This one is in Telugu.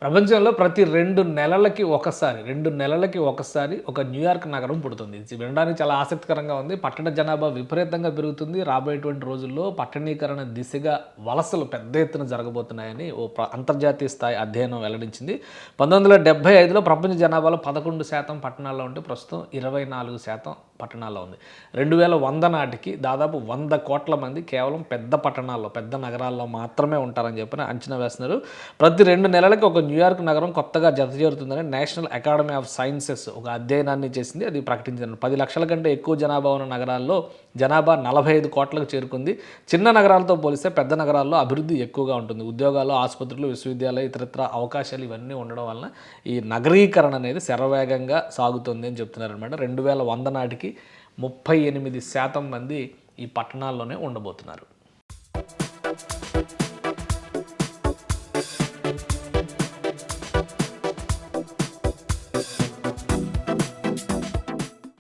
ప్రపంచంలో ప్రతి 2 నెలలకి ఒకసారి ఒక న్యూయార్క్ నగరం పుడుతుంది. ఇది వినడానికి చాలా ఆసక్తికరంగా ఉంది. పట్టణ జనాభా విపరీతంగా పెరుగుతుంది. రాబోయేటువంటి రోజుల్లో పట్టణీకరణ దిశగా వలసలు పెద్ద ఎత్తున జరగబోతున్నాయని అంతర్జాతీయ స్థాయి అధ్యయనం వెల్లడించింది. 1975లో ప్రపంచ జనాభాలో 11% పట్టణాల్లో ఉంటే ప్రస్తుతం 24% పట్టణాల్లో ఉంది. 2100 నాటికి దాదాపు 100 కోట్ల మంది కేవలం పెద్ద పట్టణాల్లో, పెద్ద నగరాల్లో మాత్రమే ఉంటారని చెప్పి అంచనా వేస్తున్నారు. ప్రతి 2 నెలలకి ఒక న్యూయార్క్ నగరం కొత్తగా జతచేరుతుందని నేషనల్ అకాడమీ ఆఫ్ సైన్సెస్ ఒక అధ్యయనాన్ని చేసింది. అది ప్రకటించారు. 10 లక్షల కంటే ఎక్కువ జనాభా ఉన్న నగరాల్లో జనాభా 45 కోట్లకు చేరుకుంది. చిన్న నగరాలతో పోలిస్తే పెద్ద నగరాల్లో అభివృద్ధి ఎక్కువగా ఉంటుంది. ఉద్యోగాలు, ఆసుపత్రులు, విశ్వవిద్యాలయాలు, ఇతరత్ర అవకాశాలు ఇవన్నీ ఉండడం వలన ఈ నగరీకరణ అనేది శరవేగంగా సాగుతుంది అని చెప్తున్నారు అనమాట. 2100 నాటికి 38% మంది ఈ పట్టణాల్లోనే ఉండబోతున్నారు.